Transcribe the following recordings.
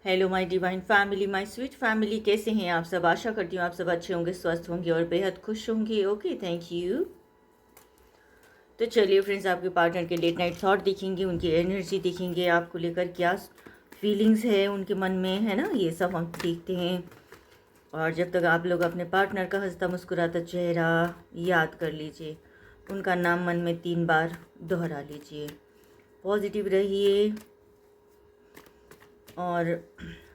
Hello my divine family, my sweet family, कैसे हैं आप सब। आशा करती हूँ आप सब अच्छे होंगे, स्वस्थ होंगे और बेहद खुश होंगे। Okay, thank you. तो चलिए फ्रेंड्स, आपके पार्टनर के लेट नाइट थॉट देखेंगे, उनकी एनर्जी देखेंगे, आपको लेकर क्या फीलिंग्स है उनके मन में, है ना, ये सब हम देखते हैं। और जब तक आप लोग अपने पार्टनर का हंसता मुस्कुराता चेहरा याद कर लीजिए, उनका नाम मन में 3 बार दोहरा लीजिए। पॉजिटिव रहिए और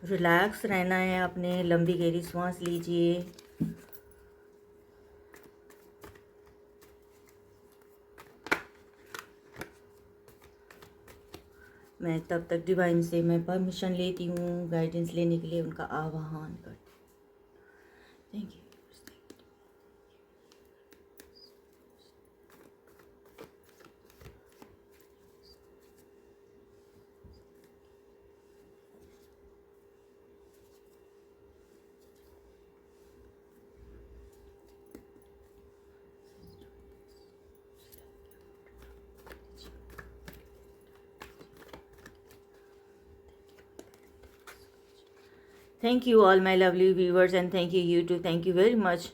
रिलैक्स रहना है। अपने लंबी गहरी सांस लीजिए। मैं तब तक डिवाइन से मैं परमिशन लेती हूँ गाइडेंस लेने के लिए, उनका आवाहन करती हूँ। Thank you. Thank you all my lovely viewers and thank you YouTube, thank you very much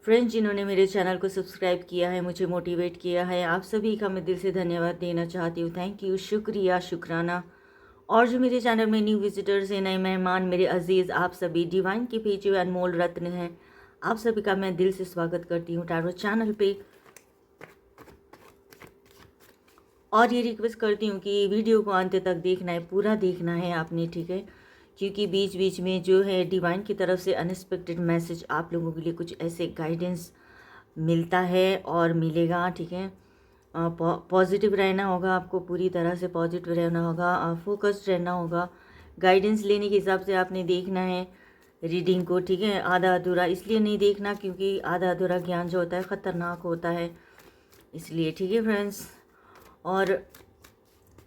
friends जिन्होंने मेरे चैनल को सब्सक्राइब किया है, मुझे मोटिवेट किया है। आप सभी का मैं दिल से धन्यवाद देना चाहती हूँ। थैंक यू, शुक्रिया, शुक्राना। और जो मेरे चैनल में न्यू विजिटर्स हैं, नए मेहमान, मेरे अजीज़, आप सभी डिवाइन के भेजे हुए अनमोल रत्न हैं, आप सभी का मैं दिल से स्वागत करती हूँ टैरो चैनल पे। और ये रिक्वेस्ट करती हूँ कि वीडियो को अंत तक देखना है, पूरा देखना है आपने, ठीक है, क्योंकि बीच बीच में जो है डिवाइन की तरफ से अनएक्सपेक्टेड मैसेज आप लोगों के लिए कुछ ऐसे गाइडेंस मिलता है और मिलेगा, ठीक है। पॉजिटिव रहना होगा, आपको पूरी तरह से पॉजिटिव रहना होगा, फोकस्ड रहना होगा। गाइडेंस लेने के हिसाब से आपने देखना है रीडिंग को, ठीक है। आधा अधूरा इसलिए नहीं देखना क्योंकि आधा अधूरा ज्ञान जो होता है ख़तरनाक होता है, इसलिए, ठीक है फ्रेंड्स। और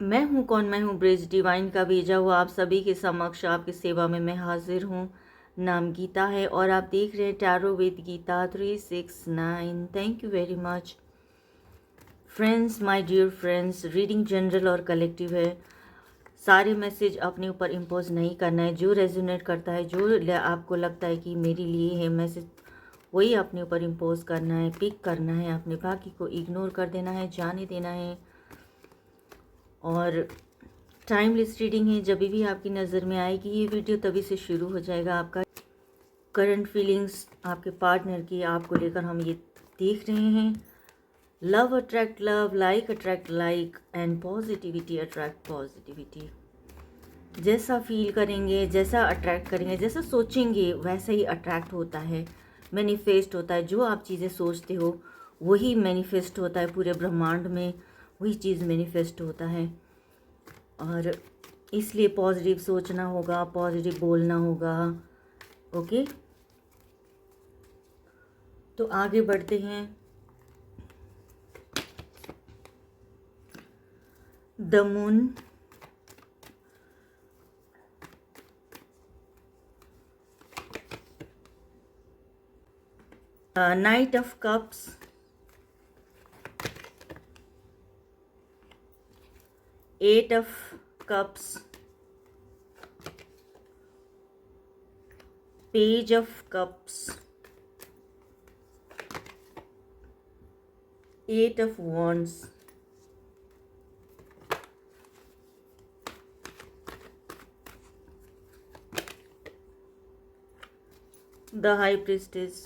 मैं हूँ कौन, मैं हूँ ब्रिज, डिवाइन का भेजा हुआ आप सभी के समक्ष आपकी सेवा में मैं हाजिर हूँ। नाम गीता है और आप देख रहे हैं tarot with Geeta 369। Thank you very much friends, my dear friends. Reading general और कलेक्टिव है, सारे मैसेज अपने ऊपर इम्पोज नहीं करना है। जो रेजोनेट करता है, जो आपको लगता है कि मेरे लिए है मैसेज, वही अपने ऊपर इम्पोज करना है, पिक करना है, अपने बाकी को इग्नोर कर देना है, जाने देना है। और टाइमलेस रीडिंग है, जब भी आपकी नज़र में आएगी ये वीडियो तभी से शुरू हो जाएगा। आपका करंट फीलिंग्स आपके पार्टनर की आपको लेकर हम ये देख रहे हैं। Love attract love, like attract like and positivity attract positivity. जैसा फील करेंगे, जैसा अट्रैक्ट करेंगे, जैसा सोचेंगे वैसा ही अट्रैक्ट होता है, मैनिफेस्ट होता है। जो आप चीज़ें सोचते हो वही मैनिफेस्ट होता है, पूरे ब्रह्मांड में वही चीज़ मैनिफेस्ट होता है। और इसलिए पॉजिटिव सोचना होगा, पॉजिटिव बोलना होगा। ओके, तो आगे बढ़ते हैं। The moon, knight of cups, eight of cups, page of cups, eight of wands, the high priestess,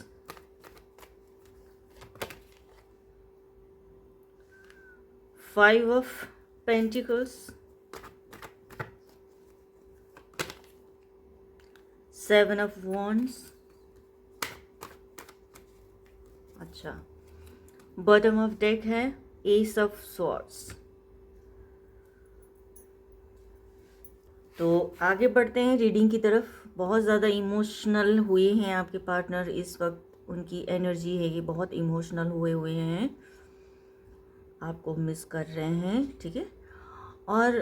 5 of pentacles, 7 of wands। अच्छा, बॉटम ऑफ डेक है एस ऑफ स्वॉर्ड्स। तो आगे बढ़ते हैं रीडिंग की तरफ। बहुत ज़्यादा इमोशनल हुए हैं आपके पार्टनर इस वक्त, उनकी एनर्जी है ये, बहुत इमोशनल हुए हैं, आपको मिस कर रहे हैं, ठीक है। और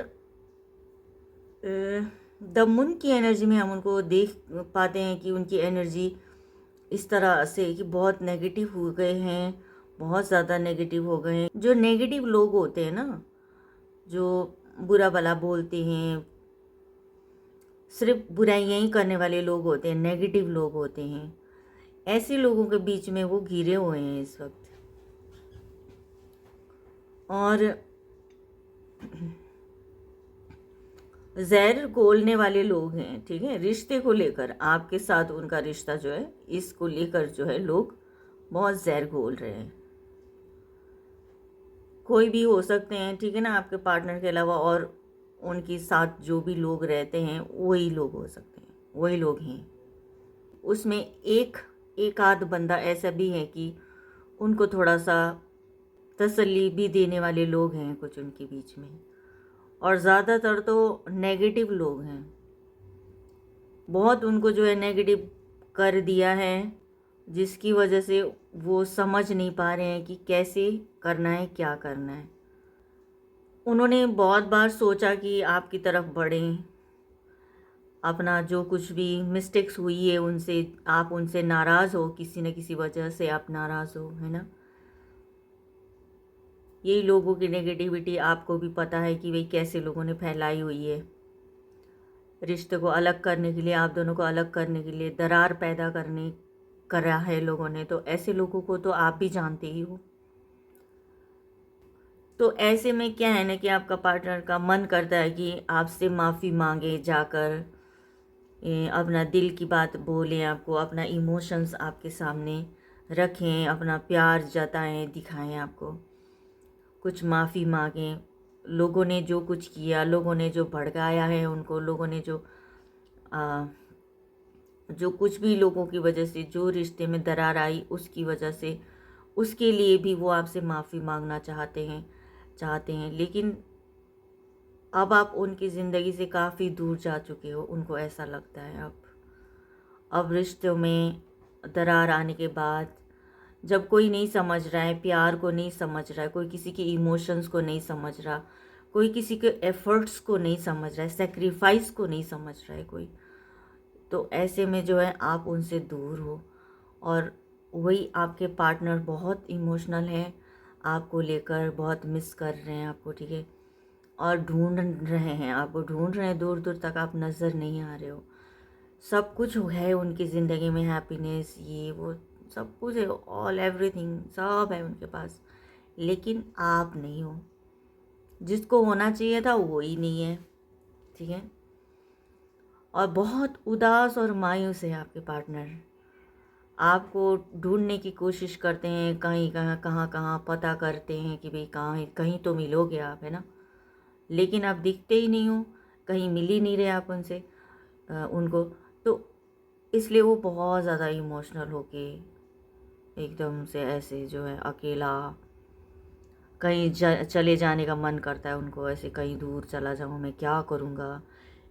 द मून की एनर्जी में हम उनको देख पाते हैं कि उनकी एनर्जी इस तरह से कि बहुत नेगेटिव हो गए हैं, बहुत ज़्यादा नेगेटिव हो गए हैं। जो नेगेटिव लोग होते हैं ना, जो बुरा भला बोलते हैं, सिर्फ बुराइयां ही करने वाले लोग होते हैं, नेगेटिव लोग होते हैं। ऐसे लोगों के बीच में वो घिरे हुए हैं इस वक्त। और जहर घोलने वाले लोग हैं, ठीक है, रिश्ते को लेकर आपके साथ उनका रिश्ता जो है, इसको लेकर जो है लोग बहुत जहर घोल रहे हैं। कोई भी हो सकते हैं, ठीक है ना, आपके पार्टनर के अलावा, और उनके साथ जो भी लोग रहते हैं वही लोग हो सकते हैं, वही लोग हैं। उसमें एक आध बंदा ऐसा भी है कि उनको थोड़ा सा तसल्ली भी देने वाले लोग हैं कुछ उनके बीच में, और ज़्यादातर तो नेगेटिव लोग हैं। बहुत उनको जो है नेगेटिव कर दिया है, जिसकी वजह से वो समझ नहीं पा रहे हैं कि कैसे करना है, क्या करना है। उन्होंने बहुत बार सोचा कि आपकी तरफ बढ़ें, अपना जो कुछ भी मिस्टेक्स हुई है उनसे, आप उनसे नाराज़ हो, किसी न किसी वजह से आप नाराज़ हो, है ना। यही लोगों की नेगेटिविटी आपको भी पता है कि भाई कैसे लोगों ने फैलाई हुई है। रिश्ते को अलग करने के लिए, आप दोनों को अलग करने के लिए दरार पैदा करने करा है लोगों ने। तो ऐसे लोगों को तो आप भी जानते ही हो। तो ऐसे में क्या है ना कि आपका पार्टनर का मन करता है कि आपसे माफ़ी मांगे जाकर, अपना दिल की बात बोलें, आपको अपना इमोशंस आपके सामने रखें, अपना प्यार जताएं, दिखाएं, आपको कुछ माफ़ी मांगें। लोगों ने जो कुछ किया, लोगों ने जो भड़काया है उनको, लोगों ने जो कुछ भी लोगों की वजह से जो रिश्ते में दरार आई उसकी वजह से, उसके लिए भी वो आपसे माफ़ी मांगना चाहते हैं। लेकिन अब आप उनकी ज़िंदगी से काफ़ी दूर जा चुके हो, उनको ऐसा लगता है। अब रिश्तों में दरार आने के बाद, जब कोई नहीं समझ रहा है, प्यार को नहीं समझ रहा है, कोई किसी के इमोशंस को नहीं समझ रहा, कोई किसी के एफर्ट्स को नहीं समझ रहा है, सेक्रीफाइस को नहीं समझ रहा है कोई, तो ऐसे में जो है आप उनसे दूर हो। और वही आपके पार्टनर बहुत इमोशनल है, आपको लेकर बहुत मिस कर रहे हैं आपको, ठीक है, और ढूंढ रहे हैं, आपको ढूंढ रहे हैं, दूर दूर तक आप नज़र नहीं आ रहे हो। सब कुछ है उनकी ज़िंदगी में, हैप्पीनेस, ये वो सब कुछ है, ऑल एवरीथिंग सब है उनके पास, लेकिन आप नहीं हो। जिसको होना चाहिए था वो ही नहीं है, ठीक है। और बहुत उदास और मायूस है आपके पार्टनर, आपको ढूंढने की कोशिश करते हैं, कहीं कहाँ पता करते हैं कि भाई कहाँ कहीं तो मिलोगे आप, है ना, लेकिन आप दिखते ही नहीं हो, कहीं मिल ही नहीं रहे आप उनको। तो इसलिए वो बहुत ज़्यादा इमोशनल होके एकदम से ऐसे जो है अकेला, कहीं चले जाने का मन करता है उनको, ऐसे कहीं दूर चला जाऊँ, मैं क्या करूँगा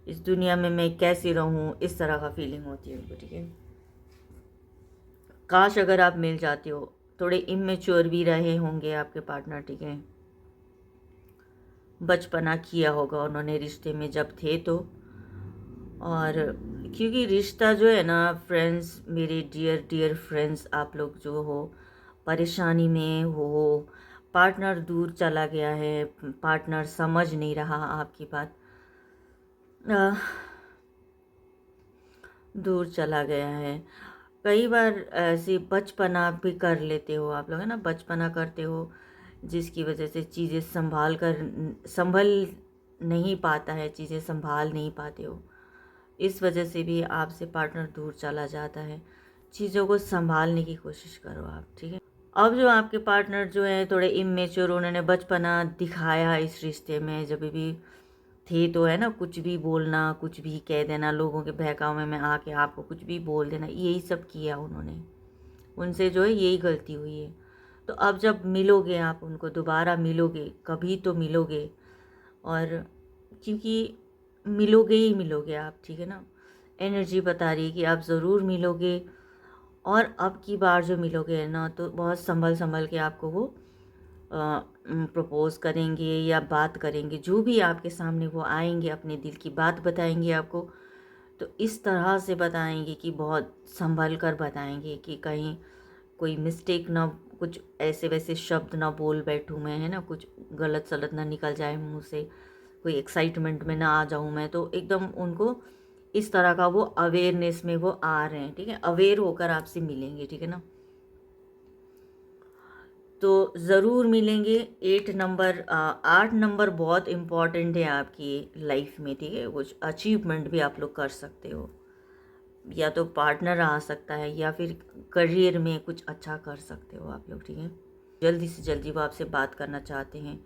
इस दुनिया में, मैं कैसे रहूँ, इस तरह का फीलिंग होती है उनको, ठीक है। काश अगर आप मिल जाते हो, थोड़े इमेच्योर भी रहे होंगे आपके पार्टनर, ठीक है, बचपना किया होगा उन्होंने रिश्ते में जब थे तो। और क्योंकि रिश्ता जो है ना फ्रेंड्स, मेरे डियर डियर फ्रेंड्स, आप लोग जो हो परेशानी में हो, पार्टनर दूर चला गया है, पार्टनर समझ नहीं रहा आपकी बात, दूर चला गया है, कई बार ऐसे बचपना भी कर लेते हो आप लोग, है ना, बचपना करते हो जिसकी वजह से चीज़ें संभल नहीं पाता है, चीज़ें संभाल नहीं पाते हो, इस वजह से भी आपसे पार्टनर दूर चला जाता है। चीज़ों को संभालने की कोशिश करो आप, ठीक है। अब जो आपके पार्टनर जो है थोड़े इमेच्योर, उन्होंने बचपना दिखाया इस रिश्ते में, जब भी थे तो, है ना, कुछ भी बोलना, कुछ भी कह देना, लोगों के बहकावे में आके आपको कुछ भी बोल देना, यही सब किया उन्होंने, उनसे जो है यही गलती हुई है। तो अब जब मिलोगे आप उनको, दोबारा मिलोगे, कभी तो मिलोगे, और क्योंकि मिलोगे ही मिलोगे आप, ठीक है ना, एनर्जी बता रही है कि आप ज़रूर मिलोगे। और अब की बार जो मिलोगे ना, तो बहुत संभल संभल के आपको वो प्रपोज़ करेंगे या बात करेंगे, जो भी आपके सामने वो आएंगे, अपने दिल की बात बताएंगे आपको, तो इस तरह से बताएंगे कि बहुत संभल कर बताएंगे कि कहीं कोई मिस्टेक ना, कुछ ऐसे वैसे शब्द ना बोल बैठूँ मैं, है ना, कुछ गलत सलत ना निकल जाए मुँह से, कोई एक्साइटमेंट में ना आ जाऊँ मैं, तो एकदम उनको इस तरह का वो अवेयरनेस में वो आ रहे हैं, ठीक है, अवेयर होकर आपसे मिलेंगे, ठीक है ना। तो ज़रूर मिलेंगे। 8 नंबर बहुत इम्पॉर्टेंट है आपकी लाइफ में, ठीक है। कुछ अचीवमेंट भी आप लोग कर सकते हो, या तो पार्टनर आ सकता है या फिर करियर में कुछ अच्छा कर सकते हो आप लोग, ठीक है। जल्दी से जल्दी वो आपसे बात करना चाहते हैं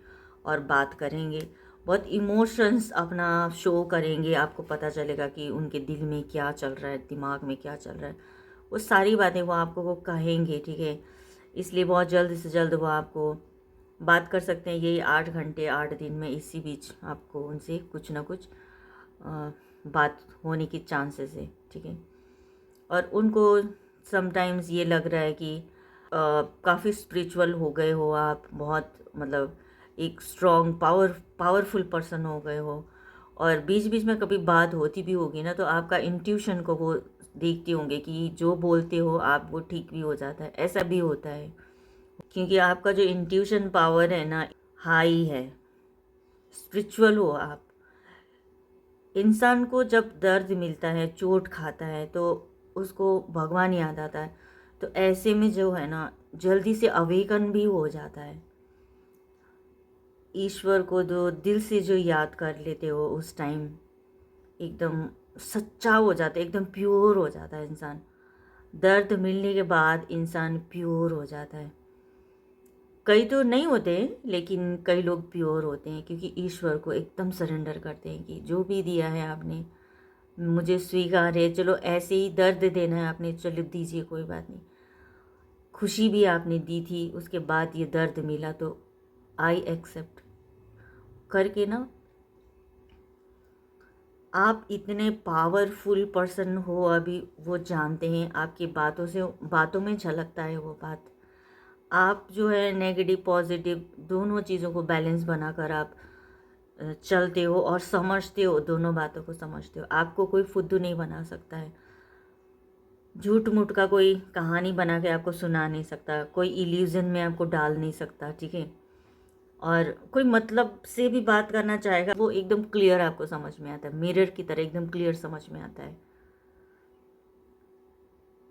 और बात करेंगे। बहुत इमोशंस अपना शो करेंगे, आपको पता चलेगा कि उनके दिल में क्या चल रहा है, दिमाग में क्या चल रहा है। वो सारी बातें वो आपको वो कहेंगे, ठीक है। इसलिए बहुत जल्द से जल्द वो आपको बात कर सकते हैं। यही 8 घंटे 8 दिन में, इसी बीच आपको उनसे कुछ ना कुछ बात होने की चांसेस है, ठीक है। और उनको समटाइम्स ये लग रहा है कि काफ़ी स्पिरिचुअल हो गए हो आप, बहुत मतलब एक स्ट्रॉन्ग पावरफुल पर्सन हो गए हो। और बीच बीच में कभी बात होती भी होगी ना, तो आपका इंट्यूशन को वो देखते होंगे कि जो बोलते हो आप वो ठीक भी हो जाता है, ऐसा भी होता है। क्योंकि आपका जो इंट्यूशन पावर है ना, हाई है, स्पिरिचुअल हो आप। इंसान को जब दर्द मिलता है, चोट खाता है, तो उसको भगवान याद आता है। तो ऐसे में जो है ना, जल्दी से अवेकन भी हो जाता है। ईश्वर को जो दिल से जो याद कर लेते हो, उस टाइम एकदम सच्चा हो जाता है, एकदम प्योर हो जाता है इंसान। दर्द मिलने के बाद इंसान प्योर हो जाता है। कई तो नहीं होते, लेकिन कई लोग प्योर होते हैं, क्योंकि ईश्वर को एकदम सरेंडर करते हैं कि जो भी दिया है आपने मुझे स्वीकार है। चलो ऐसे ही दर्द देना है आपने, चलो दीजिए, कोई बात नहीं। खुशी भी आपने दी थी, उसके बाद ये दर्द मिला, तो आई एक्सेप्ट करके ना, आप इतने पावरफुल पर्सन हो अभी, वो जानते हैं। आपकी बातों से, बातों में झलकता है वो बात। आप जो है नेगेटिव पॉजिटिव दोनों चीज़ों को बैलेंस बनाकर आप चलते हो और समझते हो, दोनों बातों को समझते हो। आपको कोई फुद्दू नहीं बना सकता है, झूठ मूठ का कोई कहानी बना के आपको सुना नहीं सकता, कोई इल्यूजन में आपको डाल नहीं सकता, ठीक है। और कोई मतलब से भी बात करना चाहेगा, वो एकदम क्लियर आपको समझ में आता है, मिरर की तरह एकदम क्लियर समझ में आता है।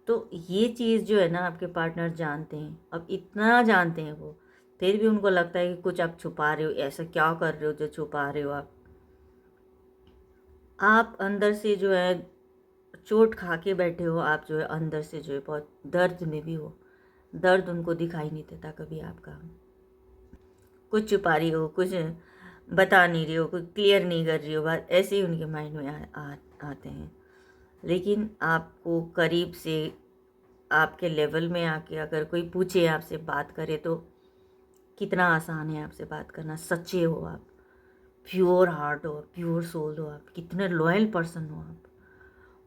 तो ये चीज़ जो है ना, आपके पार्टनर जानते हैं। अब इतना जानते हैं वो, फिर भी उनको लगता है कि कुछ आप छुपा रहे हो, ऐसा क्या कर रहे हो जो छुपा रहे हो आप अंदर से जो है चोट खा के बैठे हो। आप जो है अंदर से जो है बहुत दर्द में भी हो। दर्द उनको दिखाई नहीं देता कभी आपका। कुछ छुपा रही हो, कुछ बता नहीं रही हो, कुछ क्लियर नहीं कर रही हो बात, ऐसे ही उनके माइंड में आते हैं। लेकिन आपको करीब से, आपके लेवल में आके अगर कोई पूछे, आपसे बात करे, तो कितना आसान है आपसे बात करना। सच्चे हो आप, प्योर हार्ट हो, प्योर सोल हो आप, कितने लॉयल पर्सन हो आप।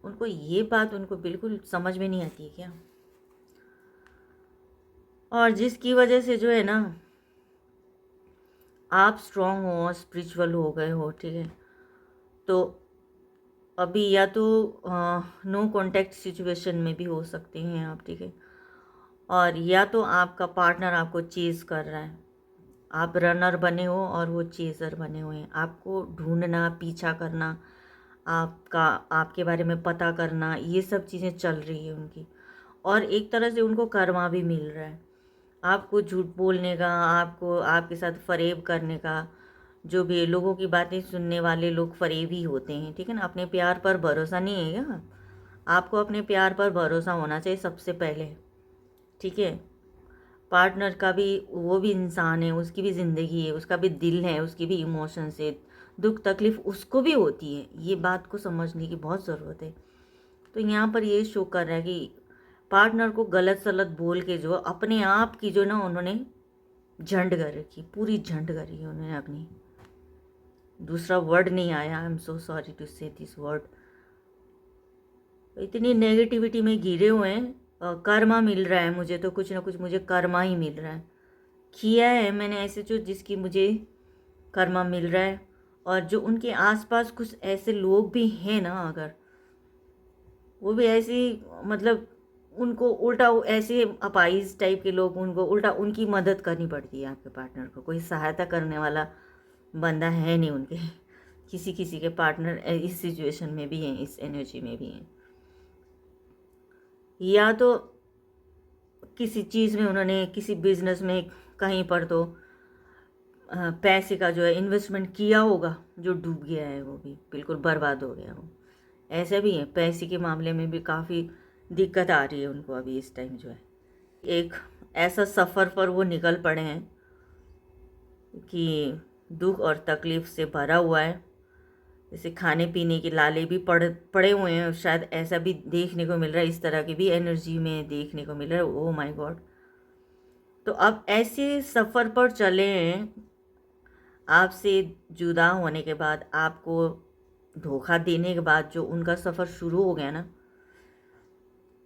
उनको ये बात उनको बिल्कुल समझ में नहीं आती है क्या। और जिसकी वजह से जो है ना, आप स्ट्रांग हो, स्पिरिचुअल हो गए हो, ठीक है। तो अभी या तो नो कांटेक्ट सिचुएशन में भी हो सकते हैं आप, ठीक है। और या तो आपका पार्टनर आपको चेज़ कर रहा है, आप रनर बने हो और वो चेज़र बने हुए हैं। आपको ढूंढना, पीछा करना, आपका आपके बारे में पता करना, ये सब चीज़ें चल रही है उनकी। और एक तरह से उनको कर्मा भी मिल रहा है, आपको झूठ बोलने का, आपको आपके साथ फरेब करने का। जो भी लोगों की बातें सुनने वाले लोग फरेबी होते हैं, ठीक है ना। अपने प्यार पर भरोसा नहीं है क्या? आपको अपने प्यार पर भरोसा होना चाहिए सबसे पहले, ठीक है। पार्टनर का भी, वो भी इंसान है, उसकी भी ज़िंदगी है, उसका भी दिल है, उसकी भी इमोशंस है, दुख तकलीफ़ उसको भी होती है। ये बात को समझने की बहुत ज़रूरत है। तो यहाँ पर ये शो कर रहा है कि पार्टनर को गलत सलत बोल के जो अपने आप की जो ना, उन्होंने झंड कर रखी, पूरी झंड करी है उन्होंने अपनी। दूसरा वर्ड नहीं आया, I am so sorry to say this word. इतनी नेगेटिविटी में घिरे हुए हैं। कर्मा मिल रहा है मुझे, तो कुछ ना कुछ मुझे कर्मा ही मिल रहा है। किया है मैंने ऐसे जो, जिसकी मुझे कर्मा मिल रहा है। और जो उनके आसपास कुछ ऐसे लोग भी हैं ना, अगर वो भी ऐसे मतलब उनको उल्टा ऐसे अपाइज टाइप के लोग, उनको उल्टा उनकी मदद करनी पड़ती है। आपके पार्टनर को कोई सहायता करने वाला बंदा है नहीं उनके, किसी किसी के पार्टनर इस सिचुएशन में भी हैं, इस एनर्जी में भी हैं, या तो किसी चीज़ में उन्होंने, किसी बिजनेस में कहीं पर तो पैसे का जो है इन्वेस्टमेंट किया होगा, जो डूब गया है, वो भी बिल्कुल बर्बाद हो गया हो। ऐसे भी है, पैसे के मामले में भी काफ़ी दिक्कत आ रही है उनको अभी इस टाइम जो है। एक ऐसा सफ़र पर वो निकल पड़े हैं कि दुख और तकलीफ़ से भरा हुआ है। जैसे खाने पीने के लाले भी पड़े हुए हैं, शायद ऐसा भी देखने को मिल रहा है, इस तरह की भी एनर्जी में देखने को मिल रहा है। Oh my God. तो अब ऐसे सफ़र पर चले हैं, आपसे जुदा होने के बाद, आपको धोखा देने के बाद जो उनका सफ़र शुरू हो गया ना,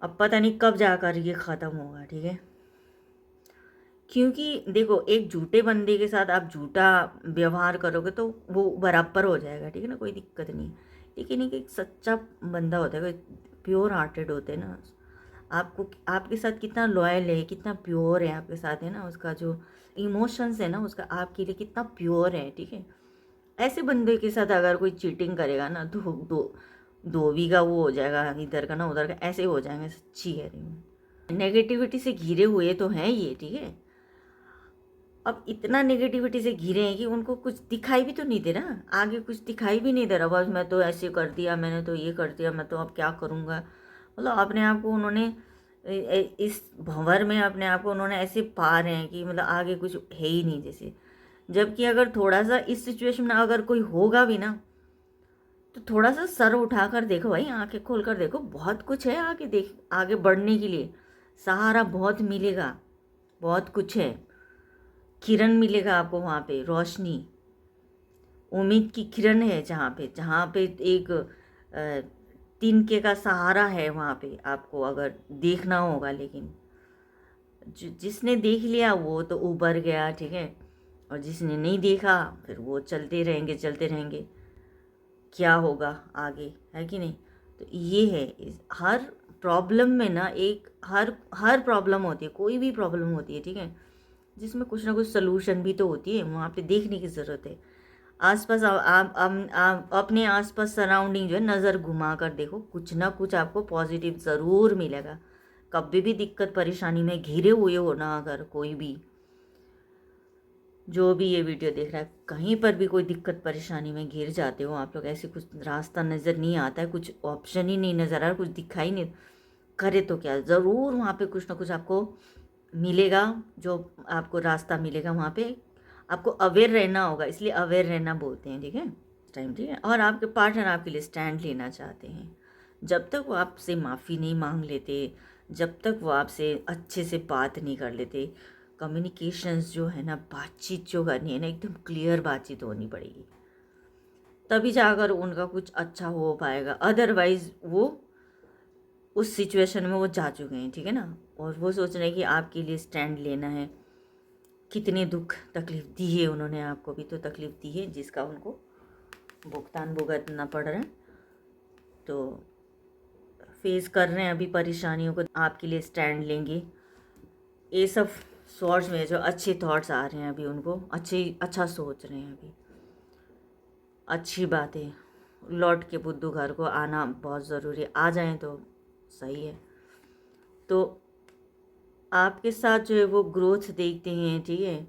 अब पता नहीं कब जाकर ये ख़त्म होगा, ठीक है। क्योंकि देखो, एक झूठे बंदे के साथ आप झूठा व्यवहार करोगे तो वो बराबर हो जाएगा, ठीक है ना, कोई दिक्कत नहीं। लेकिन एक सच्चा बंदा होता है, कोई प्योर हार्टेड होते हैं ना, आपको आपके साथ कितना लॉयल है, कितना प्योर है आपके साथ, है ना, उसका जो इमोशंस है ना, उसका आपके लिए कितना प्योर है, ठीक है। ऐसे बंदे के साथ अगर कोई चीटिंग करेगा ना, तो धोबी का वो हो जाएगा, इधर का ना उधर का, ऐसे हो जाएंगे। सच्ची कह रही हूँ, नेगेटिविटी से घिरे हुए तो हैं ये, ठीक है। अब इतना नेगेटिविटी से घिरे हैं कि उनको कुछ दिखाई भी तो नहीं दे रहा, आगे कुछ दिखाई भी नहीं दे रहा। बस मैं तो ऐसे कर दिया, मैंने तो ये कर दिया, मैं तो अब क्या करूँगा। मतलब अपने आप को उन्होंने इस भंवर में अपने आप को उन्होंने ऐसे पा रहे हैं कि मतलब आगे कुछ है ही नहीं जैसे। जबकि अगर थोड़ा सा इस सिचुएशन में अगर कोई होगा भी ना, तो थोड़ा सा सर उठाकर देखो भाई, आंखें खोल कर देखो, बहुत कुछ है आगे, देख आगे बढ़ने के लिए सहारा बहुत मिलेगा, बहुत कुछ है। किरण मिलेगा आपको वहाँ पे, रोशनी, उम्मीद की किरण है, जहाँ पे एक तिनके का सहारा है, वहाँ पे आपको अगर देखना होगा। लेकिन जिसने देख लिया वो तो उबर गया, ठीक है, और जिसने नहीं देखा फिर वो चलते रहेंगे, क्या होगा आगे, है कि नहीं। तो ये है, हर प्रॉब्लम में ना, एक हर प्रॉब्लम होती है, कोई भी प्रॉब्लम होती है, ठीक है, जिसमें कुछ ना कुछ सलूशन भी तो होती है, वहाँ पे देखने की ज़रूरत है। आसपास आप अपने आसपास सराउंडिंग जो है नज़र घुमा कर देखो, कुछ ना कुछ आपको पॉजिटिव ज़रूर मिलेगा। कभी भी दिक्कत परेशानी में घिरे हुए हो ना, अगर कोई भी जो भी ये वीडियो देख रहा है, कहीं पर भी कोई दिक्कत परेशानी में घिर जाते हो आप लोग, ऐसे कुछ रास्ता नज़र नहीं आता है, कुछ ऑप्शन ही नहीं नज़र आ रहा, कुछ दिखाई नहीं करे, तो क्या ज़रूर वहाँ पे कुछ ना कुछ आपको मिलेगा, जो आपको रास्ता मिलेगा। वहाँ पे आपको अवेयर रहना होगा, इसलिए अवेयर रहना बोलते हैं, ठीक है, टाइम, ठीक है। और आपके पार्टनर आपके लिए स्टैंड लेना चाहते हैं। जब तक वो आपसे माफ़ी नहीं मांग लेते, जब तक वो आपसे अच्छे से बात नहीं कर लेते, कम्युनिकेशंस जो है ना, बातचीत जो करनी है ना, एकदम क्लियर बातचीत होनी पड़ेगी, तभी जाकर उनका कुछ अच्छा हो पाएगा। अदरवाइज़ वो उस सिचुएशन में वो जा चुके हैं, ठीक है ना, और वो सोच रहे हैं कि आपके लिए स्टैंड लेना है। कितने दुख तकलीफ़ दी है उन्होंने, आपको भी तो तकलीफ़ दी है, जिसका उनको भुगतान भुगतना पड़ रहा है। तो फेस कर रहे हैं अभी परेशानियों को, आपके लिए स्टैंड लेंगे। ये सब सोच में जो अच्छे थॉट्स आ रहे हैं अभी उनको, अच्छा सोच रहे हैं अभी, अच्छी बात है। लौट के बुद्धू घर को आना बहुत ज़रूरी है, आ जाएं तो सही है। तो आपके साथ जो है वो ग्रोथ देखते हैं, ठीक है,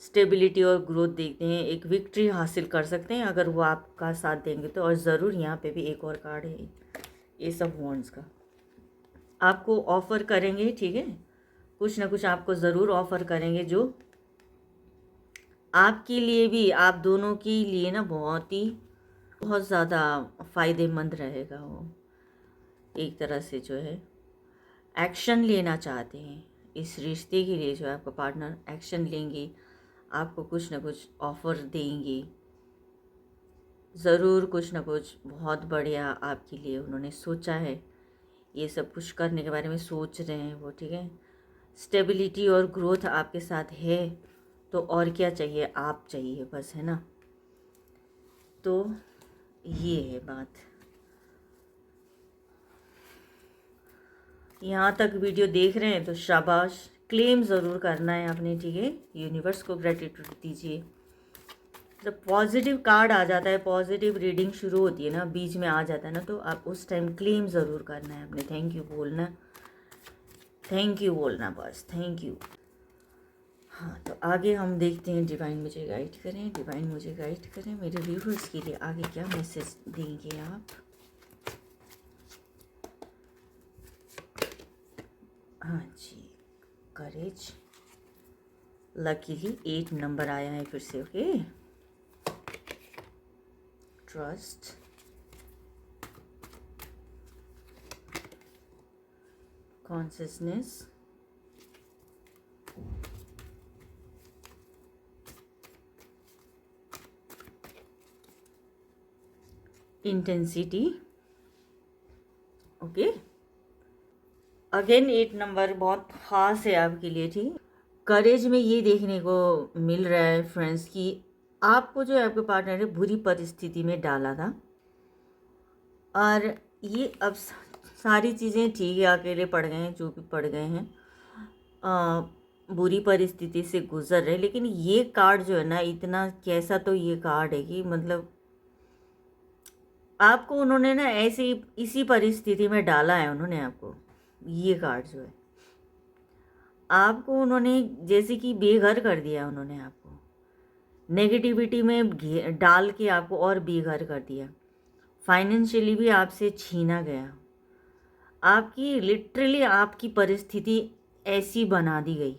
स्टेबिलिटी और ग्रोथ देखते हैं, एक विक्ट्री हासिल कर सकते हैं अगर वो आपका साथ देंगे तो। और ज़रूर यहाँ पे भी एक और कार्ड है, ये सब वॉन्ड्स का आपको ऑफ़र करेंगे, ठीक है, कुछ ना कुछ आपको ज़रूर ऑफ़र करेंगे, जो आपके लिए भी, आप दोनों के लिए ना बहुत ज़्यादा फ़ायदेमंद रहेगा। वो एक तरह से जो है एक्शन लेना चाहते हैं इस रिश्ते के लिए, जो है आपका पार्टनर एक्शन लेंगे, आपको कुछ ना कुछ ऑफ़र देंगे, ज़रूर कुछ ना कुछ बहुत बढ़िया आपके लिए उन्होंने सोचा है। ये सब कुछ करने के बारे में सोच रहे हैं वो, ठीक है। स्टेबिलिटी और ग्रोथ आपके साथ है, तो और क्या चाहिए, आप चाहिए बस, है ना। तो ये है बात। यहाँ तक वीडियो देख रहे हैं तो शाबाश, क्लेम ज़रूर करना है आपने, ठीक है। यूनिवर्स को ग्रेटिट्यूड दीजिए, जब पॉजिटिव कार्ड आ जाता है, पॉजिटिव रीडिंग शुरू होती है ना, बीच में आ जाता है ना, तो आप उस टाइम क्लेम ज़रूर करना है अपने, थैंक यू बोलना, थैंक यू बोलना, बस थैंक यू। हाँ, तो आगे हम देखते हैं, डिवाइन मुझे गाइड करें, डिवाइन मुझे गाइड करें, मेरे व्यूवर्स के लिए आगे क्या मैसेज देंगे आप। हाँ जी, करेज, लकीली 8 नंबर आया है फिर से, okay. Trust, consciousness, intensity, okay. Again 8 number बहुत खास है आपके लिए, ठीक। करेज में ये देखने को मिल रहा है फ्रेंड्स कि आपको जो है आपके पार्टनर ने बुरी परिस्थिति में डाला था, और ये अब सारी चीज़ें ठीक है, अकेले पड़ गए हैं जो भी पड़ गए हैं, बुरी परिस्थिति से गुजर रहे, लेकिन ये कार्ड जो है ना, इतना कैसा तो ये कार्ड है कि मतलब आपको उन्होंने ना ऐसे ही इसी परिस्थिति में डाला है उन्होंने आपको। ये कार्ड जो है आपको उन्होंने जैसे कि बेघर कर दिया, उन्होंने आपको नेगेटिविटी में डाल के आपको और बेघर कर दिया, फाइनेंशियली भी आपसे छीना गया, आपकी लिटरली आपकी परिस्थिति ऐसी बना दी गई।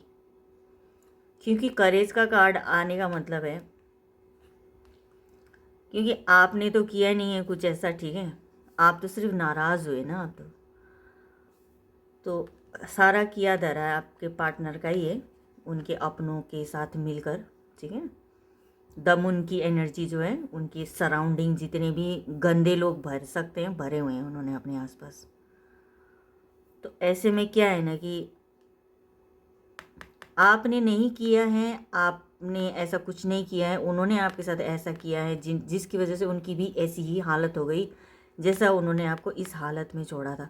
क्योंकि करेज का कार्ड आने का मतलब है क्योंकि आपने तो किया नहीं है कुछ ऐसा, ठीक है, आप तो सिर्फ नाराज़ हुए ना, आप तो सारा किया धरा है आपके पार्टनर का ही है, उनके अपनों के साथ मिलकर, ठीक है। दम उनकी एनर्जी जो है, उनकी सराउंडिंग जितने भी गंदे लोग भर सकते हैं भरे हुए हैं उन्होंने अपने आसपास। तो ऐसे में क्या है ना कि आपने नहीं किया है, आपने ऐसा कुछ नहीं किया है, उन्होंने आपके साथ ऐसा किया है जिसकी वजह से उनकी भी ऐसी ही हालत हो गई जैसा उन्होंने आपको इस हालत में छोड़ा था।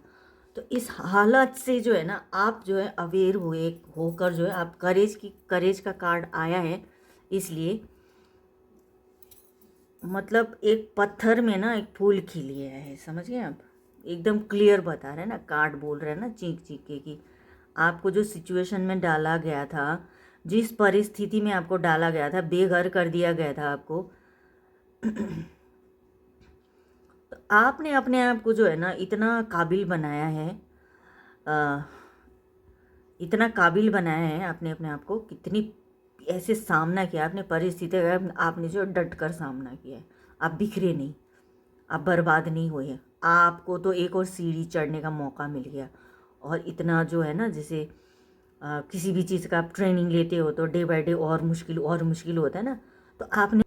तो इस हालत से जो है ना, आप जो है अवेयर हुए होकर जो है आप करेज का कार्ड आया है, इसलिए मतलब एक पत्थर में ना एक फूल खिल गया है, समझ गए आप, एकदम क्लियर बता रहे हैं ना, कार्ड बोल रहे हैं ना चीख चीख के कि आपको जो सिचुएशन में डाला गया था, जिस परिस्थिति में आपको डाला गया था, बेघर कर दिया गया था आपको, तो आपने अपने आप को जो है ना इतना काबिल बनाया है, इतना काबिल बनाया है आपने अपने आप को, कितनी ऐसे सामना किया आपने परिस्थिति का, आपने जो डट कर सामना किया है, आप बिखरे नहीं, आप बर्बाद नहीं हुए, आपको तो एक और सीढ़ी चढ़ने का मौका मिल गया। और इतना जो है ना, जैसे किसी भी चीज़ का आप ट्रेनिंग लेते हो तो डे बाय डे और मुश्किल होता है ना, तो आपने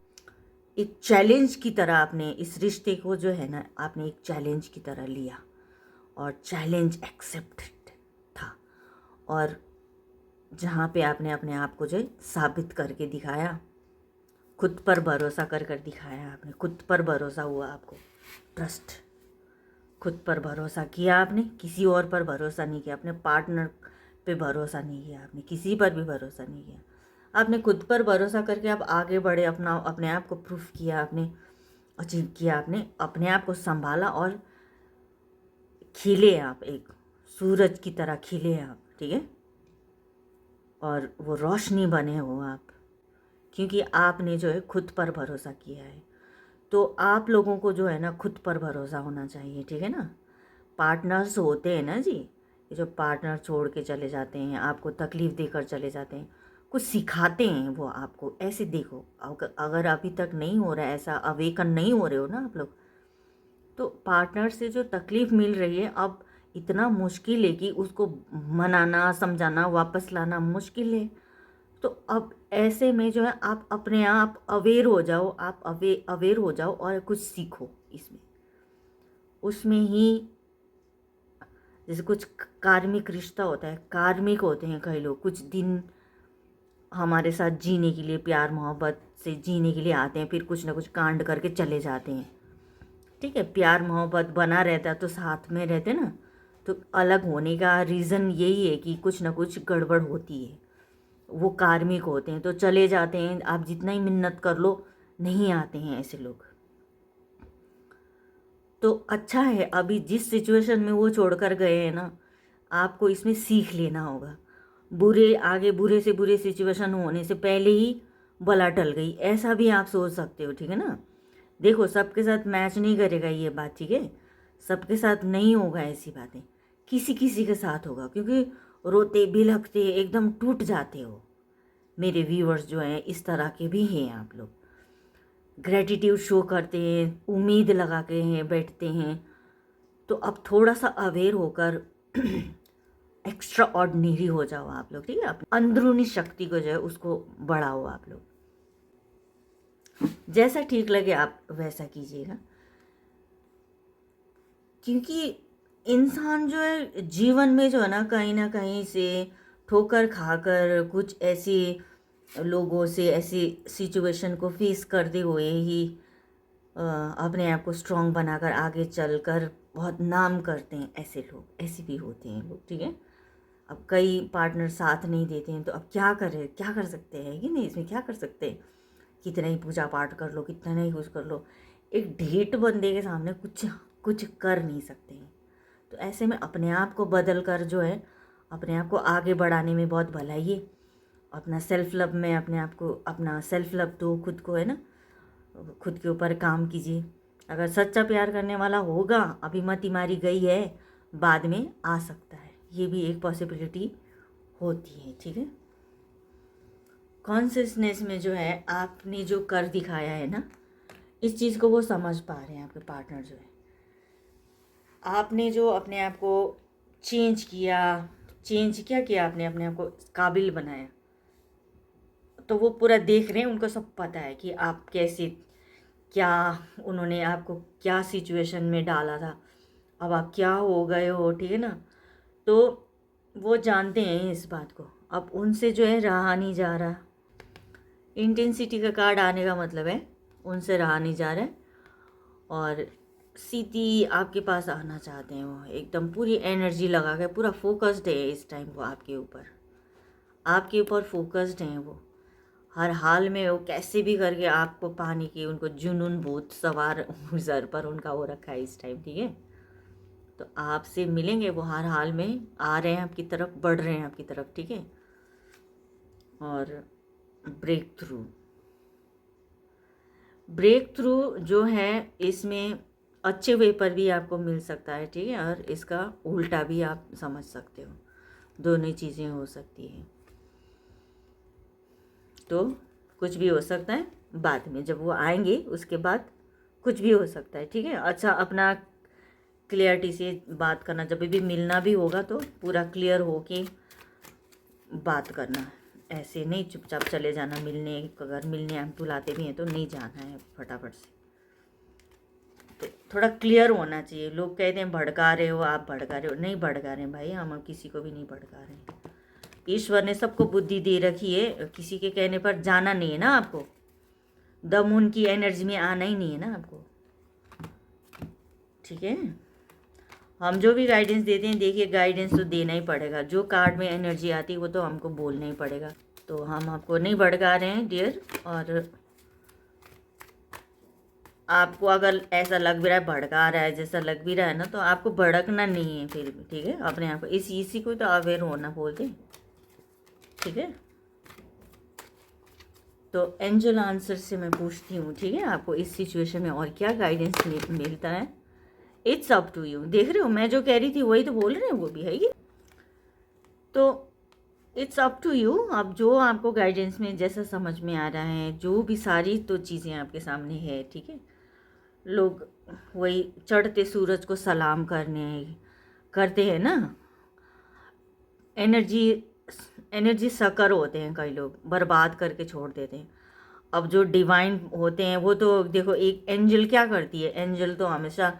एक चैलेंज की तरह आपने इस रिश्ते को जो है ना, आपने एक चैलेंज की तरह लिया और चैलेंज एक्सेप्टेड था, और जहाँ पे आपने अपने आप को जो है साबित करके दिखाया, खुद पर भरोसा कर दिखाया आपने, खुद पर भरोसा हुआ आपको, ट्रस्ट, खुद पर भरोसा किया आपने, किसी और पर भरोसा नहीं किया, अपने पार्टनर पे भरोसा नहीं किया आपने, किसी पर भी भरोसा नहीं किया, आपने खुद पर भरोसा करके आप आगे बढ़े, अपने आप को प्रूफ किया आपने, अचीव किया आपने, अपने आप को संभाला और खिले आप, एक सूरज की तरह खिले आप, ठीक है, और वो रोशनी बने हो आप, क्योंकि आपने जो है खुद पर भरोसा किया है। तो आप लोगों को जो है ना खुद पर भरोसा होना चाहिए, ठीक है ना। पार्टनर्स होते हैं ना जी, ये जो पार्टनर छोड़ के चले जाते हैं, आपको तकलीफ़ देकर चले जाते हैं, कुछ सिखाते हैं वो आपको, ऐसे देखो, अगर अभी तक नहीं हो रहा है ऐसा, अवेकन नहीं हो रहे हो ना आप लोग, तो पार्टनर से जो तकलीफ़ मिल रही है अब इतना मुश्किल है कि उसको मनाना समझाना वापस लाना मुश्किल है। तो अब ऐसे में जो है आप अपने आप अवेयर हो जाओ, आप अवेयर हो जाओ और कुछ सीखो इसमें, उसमें ही जैसे कुछ कार्मिक रिश्ता होता है, कार्मिक होते हैं कई लोग, कुछ दिन हमारे साथ जीने के लिए, प्यार मोहब्बत से जीने के लिए आते हैं, फिर कुछ ना कुछ कांड करके चले जाते हैं, ठीक है। प्यार मोहब्बत बना रहता है तो साथ में रहते ना, तो अलग होने का रीज़न यही है कि कुछ ना कुछ गड़बड़ होती है, वो कार्मिक होते हैं तो चले जाते हैं, आप जितना ही मिन्नत कर लो नहीं आते हैं ऐसे लोग। तो अच्छा है अभी जिस सिचुएशन में वो छोड़कर गए हैं ना, आपको इसमें सीख लेना होगा। बुरे से बुरे सिचुएशन होने से पहले ही बला टल गई, ऐसा भी आप सोच सकते हो, ठीक है ना। देखो सबके साथ मैच नहीं करेगा ये बात, ठीक है, सबके साथ नहीं होगा ऐसी बातें, किसी किसी के साथ होगा, क्योंकि रोते बिलखते एकदम टूट जाते हो। मेरे व्यूअर्स जो हैं इस तरह के भी हैं, आप लोग ग्रेटिट्यूड शो करते हैं, उम्मीद लगा के हैं बैठते हैं। तो अब थोड़ा सा अवेयर होकर एक्स्ट्रा ऑर्डिनरी हो जाओ आप लोग, ठीक है। अपनी अंदरूनी शक्ति को जो है उसको बढ़ाओ आप लोग। जैसा ठीक लगे आप वैसा कीजिएगा, क्योंकि इंसान जो है जीवन में जो है ना कहीं से ठोकर खाकर कुछ ऐसी लोगों से ऐसी सिचुएशन को फेस करते हुए ही अपने आप को स्ट्रांग बनाकर आगे चलकर बहुत नाम करते हैं। ऐसे लोग ऐसे भी होते हैं लोग, ठीक है। अब कई पार्टनर साथ नहीं देते हैं, तो अब क्या कर सकते हैं कि नहीं, इसमें क्या कर सकते हैं। कितना ही पूजा पाठ कर लो, कितना ही कुछ कर लो, एक ढीठ बंदे के सामने कुछ कर नहीं सकते हैं। तो ऐसे में अपने आप को बदल कर जो है अपने आप को आगे बढ़ाने में बहुत भलाई है। अपना सेल्फ लव में अपने आप को अपना सेल्फ लव दो, खुद को, है ना, खुद के ऊपर काम कीजिए। अगर सच्चा प्यार करने वाला होगा, अभी मती मारी गई है, बाद में आ सकता है, ये भी एक पॉसिबिलिटी होती है, ठीक है। कॉन्शियसनेस में जो है आपने जो कर दिखाया है ना, इस चीज़ को वो समझ पा रहे हैं आपके पार्टनर जो है। आपने जो अपने आप को चेंज क्या किया, आपने अपने आप को काबिल बनाया, तो वो पूरा देख रहे हैं, उनको सब पता है कि आप कैसे, क्या उन्होंने आपको क्या सिचुएशन में डाला था, अब आप क्या हो गए हो, ठीक है ना। तो वो जानते हैं इस बात को, अब उनसे जो है रहा नहीं जा रहा। इंटेंसिटी का कार्ड आने का मतलब है उनसे रहा नहीं जा रहा है, और सीधी आपके पास आना चाहते हैं। वो एकदम पूरी एनर्जी लगा के पूरा फोकस्ड है इस टाइम, वो आपके ऊपर फोकस्ड हैं। वो हर हाल में वो कैसे भी करके आपको पाने की उनको जुनून भूत सवार सर पर उनका हो रखा है इस टाइम, ठीक है। तो आपसे मिलेंगे, वो हर हाल में आ रहे हैं आपकी तरफ, बढ़ रहे हैं आपकी तरफ, ठीक है। और ब्रेक थ्रू जो है इसमें अच्छे वे पर भी आपको मिल सकता है, ठीक है, और इसका उल्टा भी आप समझ सकते हो, दोनों चीज़ें हो सकती हैं। तो कुछ भी हो सकता है, बाद में जब वो आएंगे उसके बाद कुछ भी हो सकता है, ठीक है। अच्छा, अपना क्लियरिटी से बात करना, जब भी मिलना भी होगा तो पूरा क्लियर हो के बात करना, ऐसे नहीं चुपचाप चले जाना मिलने। अगर मिलने आप बुलाते भी हैं तो नहीं जाना है फटाफट से, तो थोड़ा क्लियर होना चाहिए। लोग कहते हैं भड़का रहे हो, आप भड़का रहे हो, नहीं भड़का रहे हैं भाई, हम किसी को भी नहीं भड़का रहे हैं। ईश्वर ने सबको बुद्धि दे रखी है, किसी के कहने पर जाना नहीं है ना आपको, दम उनकी एनर्जी में आना ही नहीं है ना आपको, ठीक है। हम जो भी गाइडेंस देते हैं, देखिए गाइडेंस तो देना ही पड़ेगा, जो कार्ड में एनर्जी आती है वो तो हमको बोलना ही पड़ेगा। तो हम आपको नहीं भड़का रहे हैं डियर, और आपको अगर ऐसा लग भी रहा है भड़का रहा है, जैसा लग भी रहा है ना, तो आपको भड़कना नहीं है फिर भी, ठीक है। अपने आप को इसी को तो अवेयर होना बोलते, ठीक है। तो एंजल आंसर से मैं पूछती हूँ, ठीक है, आपको इस सिचुएशन में और क्या गाइडेंस मिलता है। It's up to you. देख रहे हो मैं जो कह रही थी वही तो बोल रहे हैं वो भी, है ये। तो इट्स अप टू यू, अब जो आपको गाइडेंस में जैसा समझ में आ रहा है, जो भी सारी तो चीज़ें आपके सामने है, ठीक है। लोग वही चढ़ते सूरज को सलाम करते हैं ना, एनर्जी सकर होते हैं, कई लोग बर्बाद करके छोड़ देते हैं। अब जो डिवाइन होते हैं वो तो देखो, एक एंजल क्या करती है, एंजल तो हमेशा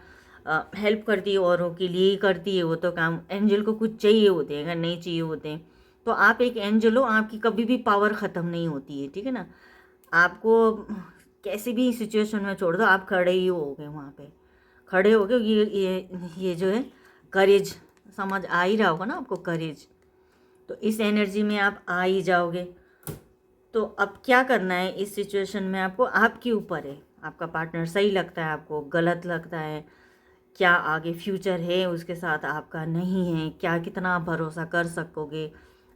हेल्प करती है, औरों के लिए ही करती है वो तो काम। एंजल को कुछ चाहिए होते हैं, अगर नहीं चाहिए होते हैं तो आप एक एंजल हो, आपकी कभी भी पावर ख़त्म नहीं होती है, ठीक है ना। आपको कैसी भी सिचुएशन में छोड़ दो, आप खड़े ही होगे वहाँ पे, खड़े होगे। ये जो है करेज, समझ आ ही रहा होगा ना आपको, करेज। तो इस एनर्जी में आप आ ही जाओगे। तो अब क्या करना है इस सिचुएशन में, आपको आपके ऊपर है। आपका पार्टनर सही लगता है आपको, गलत लगता है, क्या आगे फ्यूचर है उसके साथ आपका, नहीं है, क्या कितना आप भरोसा कर सकोगे,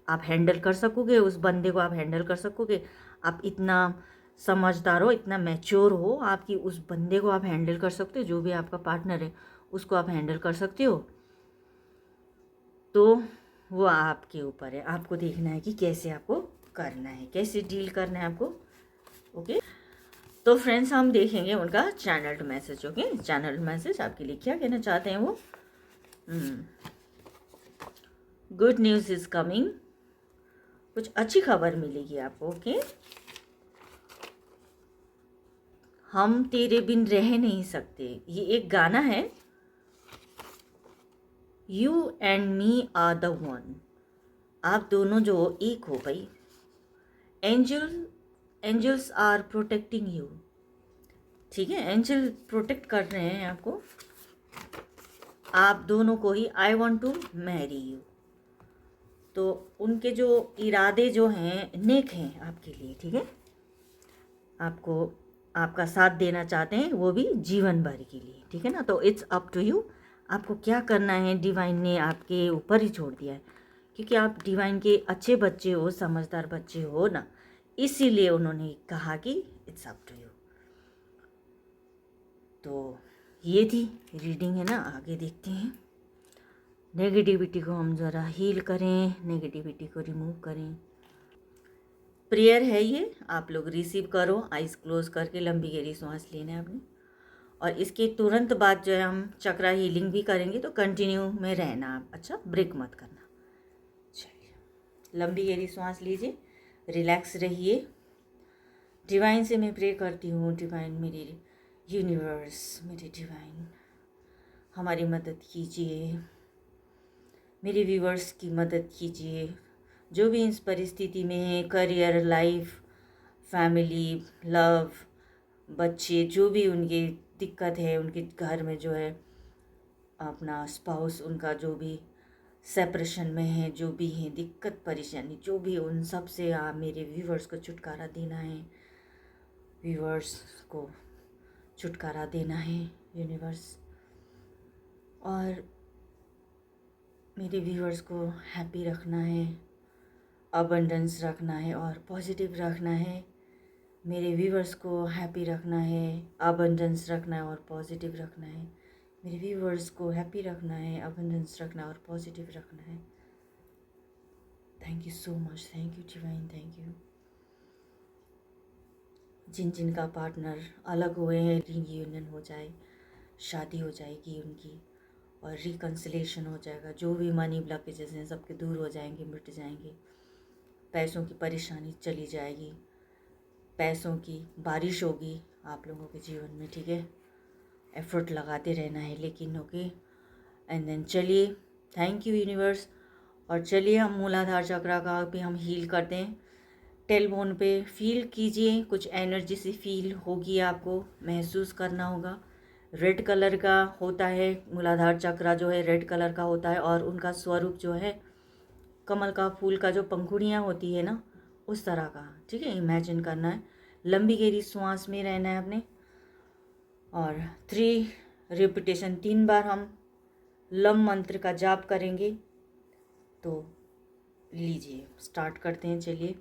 आप हैंडल कर सकोगे उस बंदे को, आप हैंडल कर सकोगे, आप इतना समझदार हो, इतना मैच्योर हो आपकी उस बंदे को आप हैंडल कर सकते हो, जो भी आपका पार्टनर है उसको आप हैंडल कर सकते हो। तो वो आपके ऊपर है, आपको देखना है कि कैसे आपको करना है, कैसे डील करना है आपको। ओके, तो फ्रेंड्स हम देखेंगे उनका channelled message. Okay, channelled message आपके लिए क्या कहना चाहते हैं वो। गुड न्यूज़ इज कमिंग, कुछ अच्छी खबर मिलेगी आपको। ओके, हम तेरे बिन रह नहीं सकते, ये एक गाना है। You and me are the one, आप दोनों जो एक हो भाई। एंजल्स आर प्रोटेक्टिंग यू, ठीक है, एंजल प्रोटेक्ट कर रहे हैं आपको, आप दोनों को ही। I want to marry you, तो उनके जो इरादे जो हैं नेक हैं आपके लिए, ठीक है, आपको आपका साथ देना चाहते हैं, वो भी जीवन भर के लिए, ठीक है ना। तो इट्स अप टू यू, आपको क्या करना है डिवाइन ने आपके ऊपर ही छोड़ दिया है, क्योंकि आप डिवाइन के अच्छे बच्चे हो, समझदार बच्चे हो ना, इसीलिए उन्होंने कहा कि इट्स अप टू यू। तो ये थी रीडिंग, है ना। आगे देखते हैं, नेगेटिविटी को हम ज़रा हील करें, नेगेटिविटी को रिमूव करें। प्रेयर है ये, आप लोग रिसीव करो, आइज़ क्लोज करके लंबी गहरी सांस लेना है आपने। और इसके तुरंत बाद जो है हम चक्रा हीलिंग भी करेंगे, तो कंटिन्यू में रहना आप, अच्छा, ब्रेक मत करना। चलिए, लंबी गहरी सांस लीजिए, रिलैक्स रहिए। डिवाइन से मैं प्रे करती हूँ, डिवाइन मेरी यूनिवर्स, मेरे डिवाइन हमारी मदद कीजिए, मेरे व्यूवर्स की मदद कीजिए, जो भी इस परिस्थिति में है, करियर, लाइफ, फैमिली, लव, बच्चे, जो भी उनकी दिक्कत है, उनके घर में जो है अपना स्पाउस, उनका जो भी सेपरेशन में है, जो भी है दिक्कत परेशानी, जो भी, उन सब से आप मेरे व्यूवर्स को छुटकारा देना है, व्यूवर्स को छुटकारा देना है यूनिवर्स, और मेरे व्यूवर्स को हैप्पी रखना है, अबंडेंस रखना है और पॉजिटिव रखना है। मेरे व्यूवर्स को हैप्पी रखना है, अबंडेंस रखना है और पॉजिटिव रखना है। मेरे व्यूवर्स को हैप्पी रखना है, अबंडेंस रखना है और पॉजिटिव रखना है। Thank you so much, thank you divine, thank you. जिन जिन का पार्टनर अलग हुए हैं, रीयूनियन हो जाए, शादी हो जाएगी उनकी और रिकन्सिलेशन हो जाएगा। जो भी मनी ब्लॉकेजेस हैं सबके दूर हो जाएंगे, मिट जाएंगे। पैसों की परेशानी चली जाएगी, पैसों की बारिश होगी आप लोगों के जीवन में, ठीक है। एफर्ट लगाते रहना है लेकिन, ओके। एंड देन चलिए, थैंक यू यूनिवर्स। और चलिए हम मूलाधार चक्रा का भी हम हील करते हैं। टेलबोन पे फील कीजिए, कुछ एनर्जी से फील होगी, आपको महसूस करना होगा। रेड कलर का होता है मूलाधार चक्रा, जो है रेड कलर का होता है, और उनका स्वरूप जो है कमल का फूल का जो पंखुड़ियाँ होती है ना, उस तरह का, ठीक है, इमेजिन करना है। लंबी गहरी सांस में रहना है आपने, और 3 रिपीटेशन 3 बार हम लम मंत्र का जाप करेंगे। तो लीजिए, स्टार्ट करते हैं, चलिए।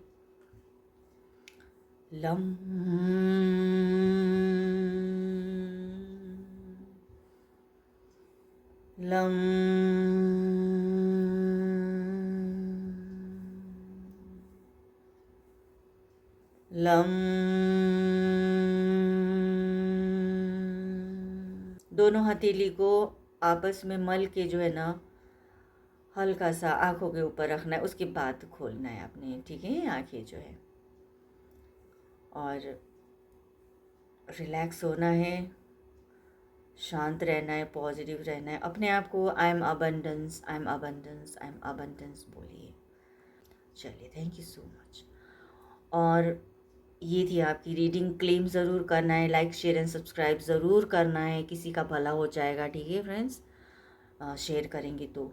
Lump lump lump. दोनों हथेली को आपस में मल के जो है ना, हल्का सा आंखों के ऊपर रखना है, उसके बाद खोलना है आपने, ठीक है, आंखें जो है, और रिलैक्स होना है, शांत रहना है, पॉजिटिव रहना है अपने आप को। I am abundance, I am abundance, I am abundance बोलिए। चलिए, थैंक यू सो मच। और ये थी आपकी रीडिंग। क्लेम ज़रूर करना है, लाइक शेयर एंड सब्सक्राइब ज़रूर करना है, किसी का भला हो जाएगा, ठीक है फ्रेंड्स, शेयर करेंगे तो।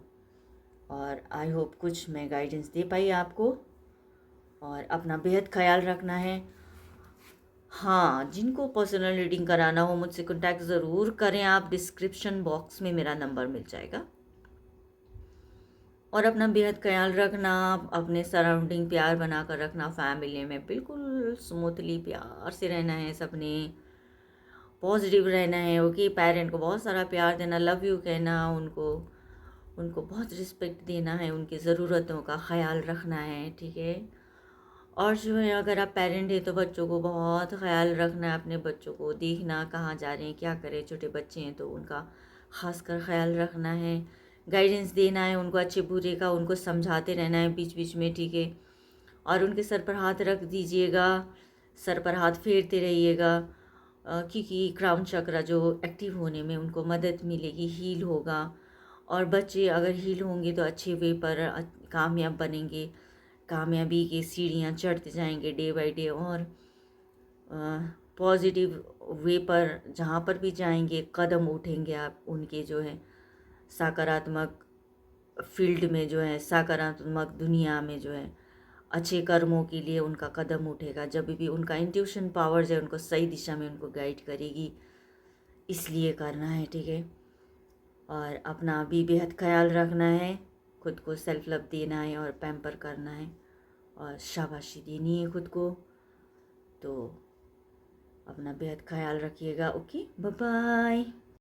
और आई होप कुछ मैं गाइडेंस दे पाई आपको। और अपना बेहद ख्याल रखना है। हाँ, जिनको पर्सनल रीडिंग कराना हो मुझसे कॉन्टैक्ट ज़रूर करें आप, डिस्क्रिप्शन बॉक्स में मेरा नंबर मिल जाएगा। और अपना बेहद ख्याल रखना, अपने सराउंडिंग प्यार बना कर रखना, फैमिली में बिल्कुल स्मूथली प्यार से रहना है, सबने पॉजिटिव रहना है। ओके, पेरेंट को बहुत सारा प्यार देना, लव यू कहना, उनको उनको बहुत रिस्पेक्ट देना है, उनकी ज़रूरतों का ख्याल रखना है, ठीक है। और जो है अगर आप पेरेंट हैं तो बच्चों को बहुत ख्याल रखना है, अपने बच्चों को देखना कहाँ जा रहे हैं, क्या करें, छोटे बच्चे हैं तो उनका ख़ास कर ख्याल रखना है, गाइडेंस देना है उनको अच्छे बुरे का, उनको समझाते रहना है बीच बीच में, ठीक है। और उनके सर पर हाथ रख दीजिएगा, सर पर हाथ फेरते रहिएगा, क्योंकि क्राउन चक्र जो एक्टिव होने में उनको मदद मिलेगी, हील होगा। और बच्चे अगर हील होंगे तो अच्छे वे पर कामयाब बनेंगे, कामयाबी की सीढ़ियाँ चढ़ते जाएंगे डे बाय डे, और पॉजिटिव वे पर जहाँ पर भी जाएंगे कदम उठेंगे आप उनके जो है सकारात्मक फील्ड में, जो है सकारात्मक दुनिया में, जो है अच्छे कर्मों के लिए उनका कदम उठेगा। जब भी उनका इंट्यूशन पावर जो है उनको सही दिशा में उनको गाइड करेगी, इसलिए करना है, ठीक है। और अपना भी बेहद ख्याल रखना है, खुद को सेल्फ लव देना है और पैम्पर करना है और शाबाशी देनी है खुद को। तो अपना बेहद ख्याल रखिएगा। Okay, bye bye.